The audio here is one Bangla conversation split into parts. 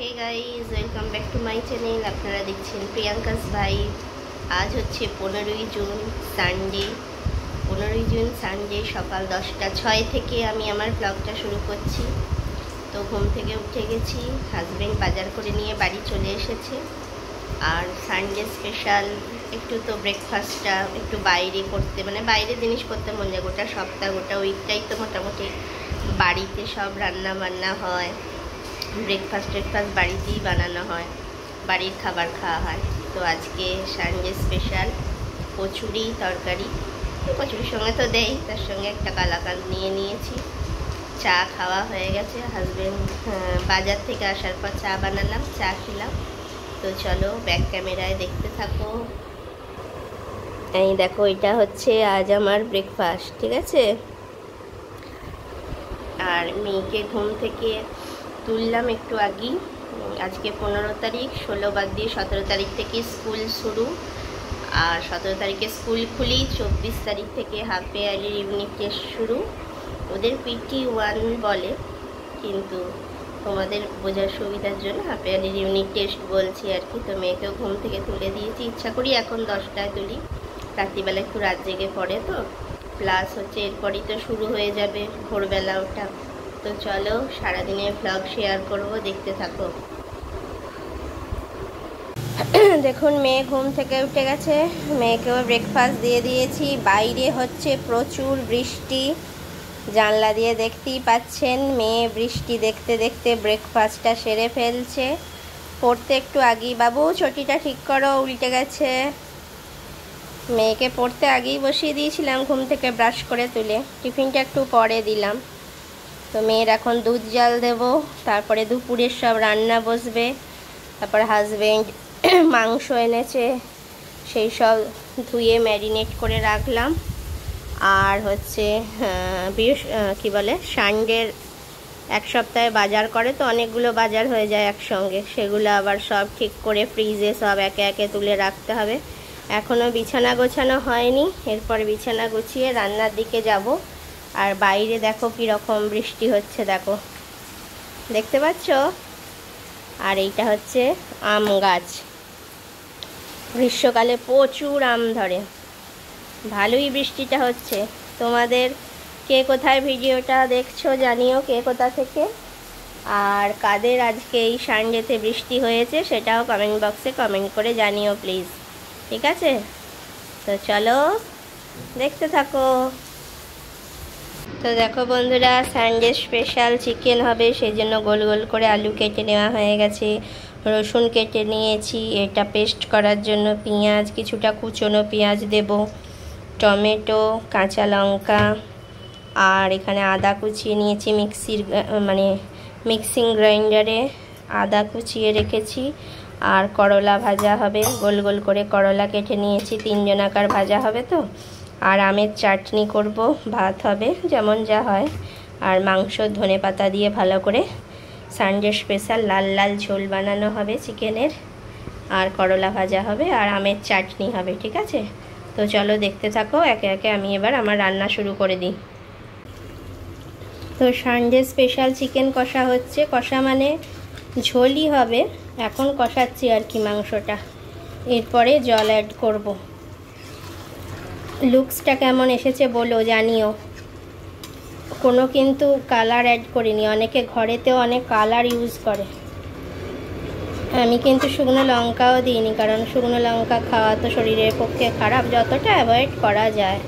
Hey guys, welcome back to my channel. আপনারা দেখছেন প্রিয়াঙ্কাস ভাইব। আজ হচ্ছে 15ই জুন সানডে। 15ই জুন সানডে সকাল 10:06 থেকে আমি আমার ব্লগটা শুরু করছি। তো ঘুম থেকে উঠে গেছি, হাজব্যান্ড বাজার করে নিয়ে বাড়ি চলে এসেছে। আর সানডে স্পেশাল একটু তো ব্রেকফাস্টটা একটু বাইরে করতে, মানে বাইরে জিনিস করতে মন যায়। গোটা সপ্তাহ গোটা উইকটাই তো মোটামুটি বাড়িতে সব রান্না বান্না হয়, ব্রেকফাস্ট বাড়িতেই বানানো হয়, বাড়ির খাবার খাওয়া হয়। তো আজকে সানডে স্পেশাল কচুরি তরকারি, কচুরির সঙ্গে তো দেই, তার সঙ্গে একটা কালাকাঁদ নিয়ে নিয়েছি। চা খাওয়া হয়ে গেছে, হাজব্যান্ড বাজার থেকে আসার পর চা বানালাম, চা খেলাম। তো চলো ব্যাক ক্যামেরায় দেখতে থাকো। এই দেখো, এটা হচ্ছে আজ আমার ব্রেকফাস্ট, ঠিক আছে। আর মেয়েকে ঘুম থেকে তুললাম একটু আগেই। আজকে 15 তারিখ, 16 বাদ দিয়ে 17 তারিখ থেকে স্কুল শুরু। আর 17 তারিখে স্কুল খুলি, 24 তারিখ থেকে হাফ ইয়ারলি ইউনিট টেস্ট শুরু। ওদের PT1 বলে, কিন্তু তোমাদের বোঝার সুবিধার জন্য হাফ ইয়ারলি ইউনিট টেস্ট বলছি আর কি। তো মেয়েকেও ঘুম থেকে তুলে দিয়েছি, ইচ্ছা করি এখন 10টায় তুলি, রাত্রিবেলা একটু রাত জেগে পড়ে তো। প্লাস হচ্ছে এরপরই তো শুরু হয়ে যাবে ভোরবেলা ওটা। তো চলো সারাদিনের ব্লগ শেয়ার করব, দেখতে থাকো। দেখুন, মেয়ে ঘুম থেকে উঠে গেছে, মেয়েকেও ব্রেকফাস্ট দিয়ে দিয়েছি। বাইরে হচ্ছে প্রচুর বৃষ্টি, জানলা দিয়ে দেখতেই পাচ্ছেন। মেয়ে বৃষ্টি দেখতে দেখতে ব্রেকফাস্টটা সেরে ফেলছে। পড়তে একটু আগেই, বাবু চটিটা ঠিক করো, উল্টে গেছে। মেয়েকে পড়তে আগেই বসিয়ে দিয়েছিলাম, ঘুম থেকে ব্রাশ করে তুলে টিফিনটা একটু পরে দিলাম। তো মেয়ের এখন দুধ জাল দেব, তারপরে দুপুরের সব রান্না বসবে। তারপর হাজব্যান্ড মাংস এনেছে, সেই সব ধুয়ে ম্যারিনেট করে রাখলাম। আর হচ্ছে কি বলে, সানডের এক সপ্তাহে বাজার করে, তো অনেকগুলো বাজার হয়ে যায় একসঙ্গে, সেগুলো আবার সব ঠিক করে ফ্রিজে সব একে একে তুলে রাখতে হবে। এখনও বিছানা গোছানো হয়নি, এরপর বিছানা গুছিয়ে রান্নার দিকে যাব। আর বাইরে দেখো কীরকম বৃষ্টি হচ্ছে, দেখো, দেখতে পাচ্ছ। আর এইটা হচ্ছে আম গাছ, গ্রীষ্মকালে প্রচুর আম ধরে, ভালোই বৃষ্টিটা হচ্ছে। তোমাদের কে কোথায় ভিডিওটা দেখছো জানিও, কে কোথা থেকে। আর কাদের আজকে এই সানডেতে বৃষ্টি হয়েছে সেটাও কমেন্ট বক্সে কমেন্ট করে জানিও প্লিজ, ঠিক আছে। তো চলো দেখতে থাকো। তো দেখো বন্ধুরা, সানডে স্পেশাল চিকেন হবে, সেই জন্য গোল গোল করে আলু কেটে নেওয়া হয়ে গেছে, রসুন কেটে নিয়েছি, এটা পেস্ট করার জন্য পেঁয়াজ, কিছুটা কুচনো পেঁয়াজ দেব, টমেটো, কাঁচা লঙ্কা, আর এখানে আদা কুচিয়ে নিয়েছি, মিক্সিং গ্রাইন্ডারে আদা কুচিয়ে রেখেছি। আর করলা ভাজা হবে, গোল গোল করে করলা কেটে নিয়েছি, 3 জনাকার ভাজা হবে তো। আর আমের চাটনি করব, ভাত হবে যেমন যা হয়। আর মাংস ধনেপাতা দিয়ে ভালো করে সানডে স্পেশাল লাল লাল ঝোল বানানো হবে চিকেনের। আর করলা ভাজা হবে, আর আমের চাটনি হবে, ঠিক আছে। তো চলো দেখতে থাকো, একে একে আমি এবার আমার রান্না শুরু করে দিই। তো সানডে স্পেশাল চিকেন কষা হচ্ছে, কষা মানে ঝোলই হবে, এখন কষাচ্ছি আর কি মাংসটা, এরপরে জল অ্যাড করব। লুকসটা কেমন এসেছে বলো, জানিও। কোনো কিন্তু কালার অ্যাড করিনি, অনেকে ঘরেতেও অনেক কালার ইউজ করে। আমি কিন্তু শুকনো লঙ্কাও দিইনি, কারণ শুকনো লঙ্কা খাওয়া তো শরীরের পক্ষে খারাপ, যতটা অ্যাভয়েড করা যায়।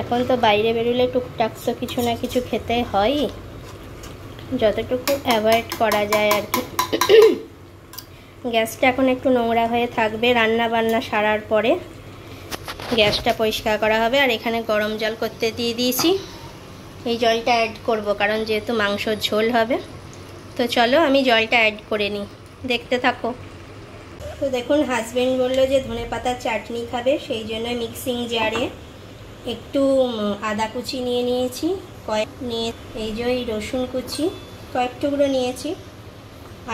এখন তো বাইরে বেরোলে টুকটাক তো কিছু না কিছু খেতে হয়ই, যতটুকু অ্যাভয়েড করা যায় আর কি। গ্যাসটা এখন একটু নোংরা হয়ে থাকবে, রান্না বান্না সারার পরে গ্যাসটা পরিষ্কার করা হবে। আর এখানে গরম জল করতে দিয়ে দিয়েছি, এই জলটা অ্যাড করব কারণ যেহেতু মাংসর ঝোল হবে। তো চলো আমি জলটা অ্যাড করে নিই, দেখতে থাকো। তো দেখুন, হাজব্যান্ড বললো যে ধনেপাতার চাটনি খাবে, সেই জন্য মিক্সিং জারে একটু আদা কুচি নিয়ে নিয়েছি, এই যে এই রসুন কুচি কয়েক টুকরো নিয়েছি,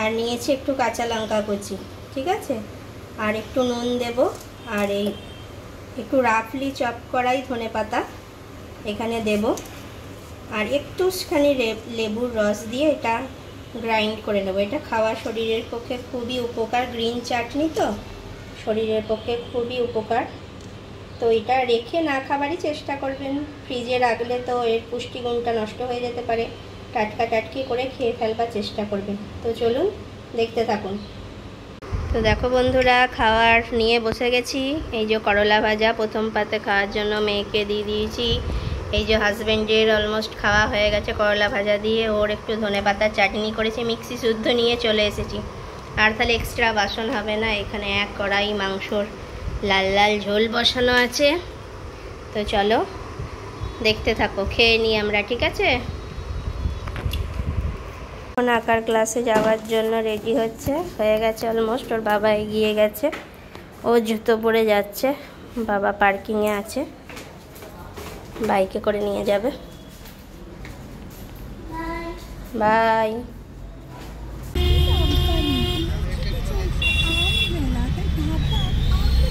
আর নিয়েছি একটু কাঁচা লঙ্কা কুচি, ঠিক আছে। আর একটু নুন দেব, আর এই একটু রাফলি চপ করাই ধনেপাতা এখানে দেব। আর একটুখানি লেবুর রস দিয়ে এটা গ্রাইন্ড করে নেবো। এটা খাওয়া শরীরের পক্ষে খুবই উপকার, গ্রিন চাটনি তো শরীরের পক্ষে খুবই উপকার। তো এটা রেখে না খাবারই চেষ্টা করবেন, ফ্রিজে রাখলে তো এর পুষ্টিগুণটা নষ্ট হয়ে যেতে পারে। টাটকা টাটকি করে খেয়ে ফেলবার চেষ্টা করবেন। তো চলুন দেখতে থাকুন। তো দেখো বন্ধুরা, খাওয়ার নিয়ে বসে গেছি। এই যে করলা ভাজা প্রথম পাতে খাওয়ার জন্য মেয়েকে দিয়ে দিয়েছি। এই যে হাজব্যান্ডের অলমোস্ট খাওয়া হয়ে গেছে করলা ভাজা দিয়ে। ওর একটু ধনেপাতার চাটনি করেছি, মিক্সি শুদ্ধ নিয়ে চলে এসেছি। আর তাহলে এক্সট্রা বাসন হবে না। এখানে এক কড়াই মাংসর লাল লাল ঝোল বসানো আছে। তো চলো দেখতে থাকো, খেয়ে নিই আমরা, ঠিক আছে? এখন আঁকার ক্লাসে যাওয়ার জন্য রেডি হয়ে গেছে অলমোস্ট। ওর বাবা এগিয়ে গেছে, ও জুতো পরে যাচ্ছে। বাবা পার্কিংয়ে আছে, বাইকে করে নিয়ে যাবে। বাই।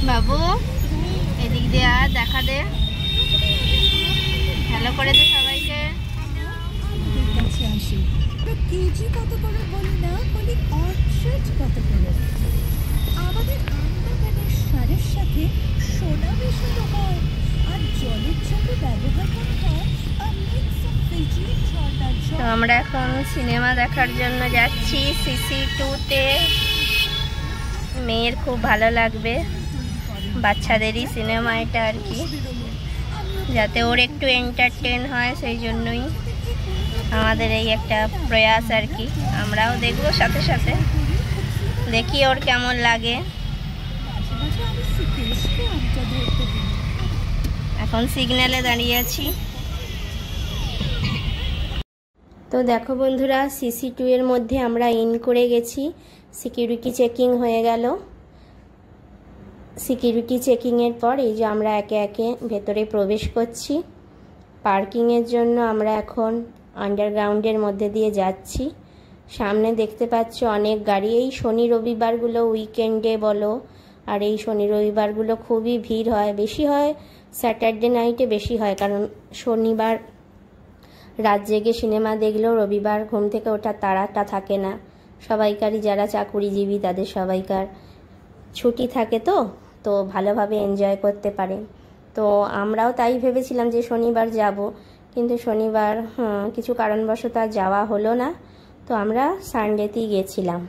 বাবু এদিক দিয়ে আর দেখা দে, ভালো করে দে সবাইকে। কেজি কত করে বলি না, বলি অর্চার্ড কত করে। আমাদের আমবাগানের সারের সাথে সোনা মেশানো হয়, আর জলের জন্য ব্যবহার করা হয় তো আমরা এখন সিনেমা দেখার জন্য যাচ্ছি CC2-তে। মেয়ের খুব ভালো লাগবে, বাচ্চাদেরই সিনেমা এটা আর কি, যাতে ওর একটু এন্টারটেন হয়, সেই জন্যই আমাদের এই একটা প্রয়াস আর কি। আমরাও দেখবো সাথে সাথে, দেখি ওর কেমন লাগে। এখন সিগন্যালে দাঁড়িয়ে আছি। তো দেখো বন্ধুরা, CC2 এর মধ্যে আমরা ইন করে গেছি। সিকিউরিটি চেকিং হয়ে গেল। সিকিউরিটি চেকিংয়ের পর এই যে আমরা একে একে ভেতরে প্রবেশ করছি। পার্কিংয়ের জন্য আমরা এখন আন্ডারগ্রাউন্ডের মধ্যে দিয়ে যাচ্ছি। সামনে দেখতে পাচ্ছ অনেক গাড়ি। এই শনি রবিবারগুলো, উইকেন্ডে বলো, আর এই শনি রবিবারগুলো খুবই ভিড় হয়, বেশি হয় স্যাটারডে নাইটে বেশি হয়, কারণ শনিবার রাত জেগে সিনেমা দেখলেও রবিবার ঘুম থেকে ওঠার তাড়াটা থাকে না। সবাইকারই যারা চাকুরিজীবী তাদের সবাইকার ছুটি থাকে, তো ভালোভাবে এনজয় করতে পারে। তো আমরাও তাই ভেবেছিলাম যে শনিবার যাব, কিন্তু শনিবার কিছু কারণবশত আর যাওয়া হলো না। তো আমরা সানডেতেই গেছিলাম।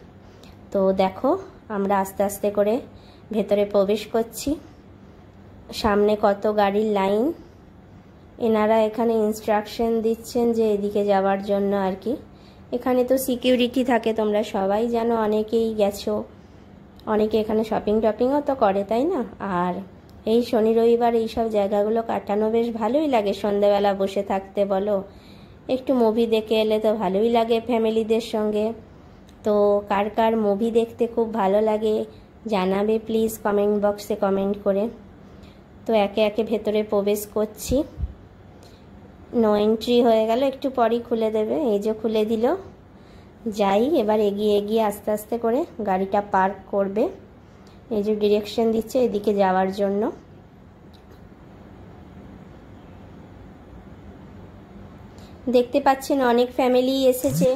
তো দেখো আমরা আস্তে আস্তে করে ভেতরে প্রবেশ করছি। সামনে কত গাড়ির লাইন। এনারা এখানে ইনস্ট্রাকশন দিচ্ছেন যে এদিকে যাওয়ার জন্য আর কি। এখানে তো সিকিউরিটি থাকে, তোমরা সবাই জানো, অনেকেই গেছো, অনেকে এখানে শপিং টপিংও তো করে, তাই না? আর এই শনি রবিবার এইসব জায়গাগুলো কাটানো বেশ ভালোই লাগে। সন্ধ্যাবেলা বসে থাকতে বলো, একটু মুভি দেখে এলে তো ভালোই লাগে ফ্যামিলিদের সঙ্গে। তো কার কার মুভি দেখতে খুব ভালো লাগে জানাবে প্লিজ কমেন্ট বক্সে কমেন্ট করে। তো একে একে ভেতরে প্রবেশ করছি। নো এন্ট্রি হয়ে গেল, একটু পরই খুলে দেবে। এই যে খুলে দিল। যাই এবার এগিয়ে এগিয়ে আস্তে আস্তে করে গাড়িটা পার্ক করবে। এই যে ডিরেকশন দিচ্ছে এদিকে যাওয়ার জন্য। দেখতে পাচ্ছেন অনেক ফ্যামিলি এসেছে,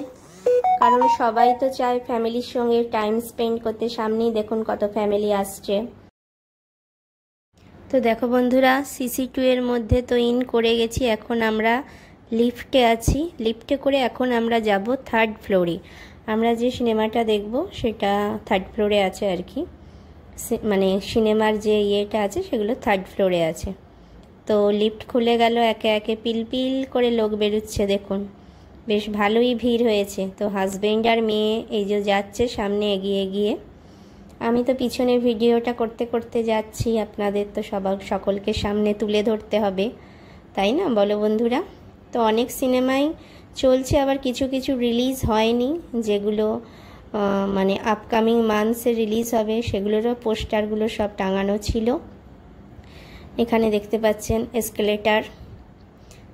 কারণ সবাই তো চায় ফ্যামিলির সঙ্গে টাইম স্পেন্ড করতে। সামনেই দেখুন কত ফ্যামিলি আসছে। তো দেখো বন্ধুরা, CC2 এর মধ্যে তো ইন করে গেছি। এখন আমরা লিফটে আছি। লিফটে করে এখন আমরা যাব 3rd ফ্লোরে। আমরা যে সিনেমাটা দেখব সেটা 3rd ফ্লোরে আছে আর কি, মানে সিনেমার যে ইয়েটা আছে সেগুলো 3rd ফ্লোরে আছে। তো লিফট খুলে গেল, একে একে পিলপিল করে লোক বেরোচ্ছে। দেখুন বেশ ভালোই ভিড় হয়েছে। তো হাজবেন্ড আর মেয়ে এই যে যাচ্ছে সামনে এগিয়ে গিয়ে। আমি তো পিছনে ভিডিওটা করতে করতে যাচ্ছি, আপনাদের তো সকলকে সামনে তুলে ধরতে হবে, তাই না বলো বন্ধুরা? তো অনেক সিনেমাই চলছে, আবার কিছু কিছু রিলিজ হয়নি, যেগুলো মানে আপকামিং মান্থসে রিলিজ হবে, সেগুলোরও পোস্টারগুলো সব টাঙানো ছিল। এখানে দেখতে পাচ্ছেন এসকেলেটার।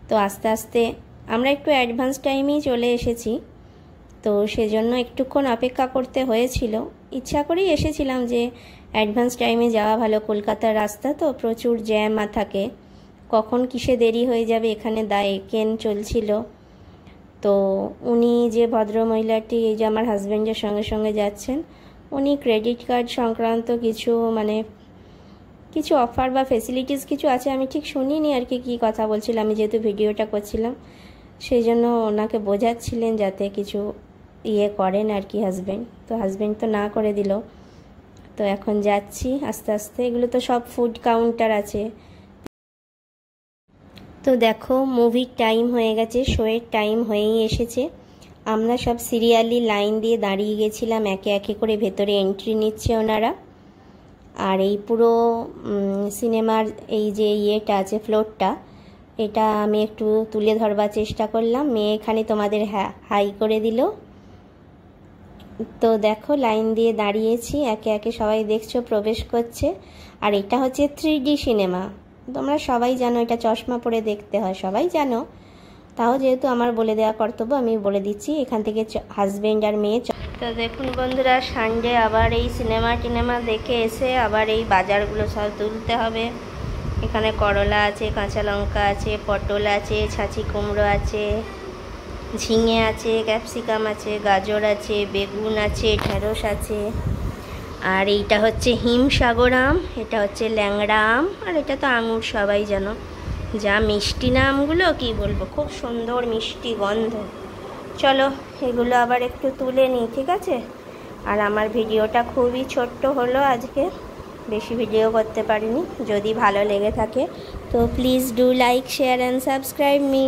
তো আস্তে আস্তে আমরা একটু অ্যাডভান্স টাইমেই চলে এসেছি, তো সেজন্য একটুক্ষণ অপেক্ষা করতে হয়েছিল। ইচ্ছা করেই এসেছিলাম যে অ্যাডভান্স টাইমে যাওয়া ভালো, কলকাতার রাস্তা তো প্রচুর জ্যাম থাকে, কখন কিসে দেরি হয়ে যাবে। এখানে একেন চলছিল, তো উনি যে ভদ্রমহিলাটি, এই যে আমার হাজব্যান্ডের সঙ্গে সঙ্গে যাচ্ছেন, উনি ক্রেডিট কার্ড সংক্রান্ত কিছু কিছু অফার বা ফেসিলিটিস কিছু আছে, আমি ঠিক শুনিনি আর কি কথা বলছিলাম, আমি যেহেতু ভিডিওটা করছিলাম সেই জন্য ওনাকে বোঝাচ্ছিলেন যাতে কিছু করেন আর কি হাজব্যান্ড। তো হাজব্যান্ড তো না করে দিল। তো এখন যাচ্ছি আস্তে আস্তে। এগুলো তো সব ফুড কাউন্টার আছে। তো দেখো মুভির টাইম হয়ে গেছে, শোয়ের টাইম হয়েই এসেছে। আমরা সব সিরিয়ালি লাইন দিয়ে দাঁড়িয়ে গেছিলাম, একে একে করে ভেতরে এন্ট্রি নিচ্ছে ওনারা। আর এই পুরো সিনেমার এই যে আছে ফ্লোরটা, এটা আমি একটু তুলে ধরবার চেষ্টা করলাম। মেয়ে এখানে তোমাদের হাই করে দিল। তো দেখো লাইন দিয়ে দাঁড়িয়েছি, একে একে সবাই দেখছো প্রবেশ করছে। আর এটা হচ্ছে 3D সিনেমা, তোমরা সবাই জানো, এটা চশমা পরে দেখতে হয়, সবাই জানো। তাও যেহেতু আমার বলে দেওয়া কর্তব্য আমি বলে দিচ্ছি। এখান থেকে হাজব্যান্ড আর মেয়ে। তো দেখুন বন্ধুরা, সানডে আবার এই সিনেমা দেখে এসে আবার এই বাজারগুলো সব তুলতে হবে। এখানে করলা আছে, কাঁচা লঙ্কা আছে, পটল আছে, ছাঁচি কুমড়ো আছে, ঝিঙে আছে, ক্যাপসিকাম আছে, গাজর আছে, বেগুন আছে, ঢেঁড়স আছে। আর এইটা হচ্ছে হিমসাগর আম, এটা হচ্ছে ল্যাংড়া আম, আর এটা তো আঙুর, সবাই জানো। যা মিষ্টি না আমগুলো, কি বলবো, খুব সুন্দর মিষ্টি গন্ধ। চলো এগুলো আবার একটু তুলে নিই, ঠিক আছে? আর আমার ভিডিওটা খুবই ছোট্ট হলো আজকে, বেশি ভিডিও করতে পারিনি। যদি ভালো লেগে থাকে তো please do like, share and subscribe me.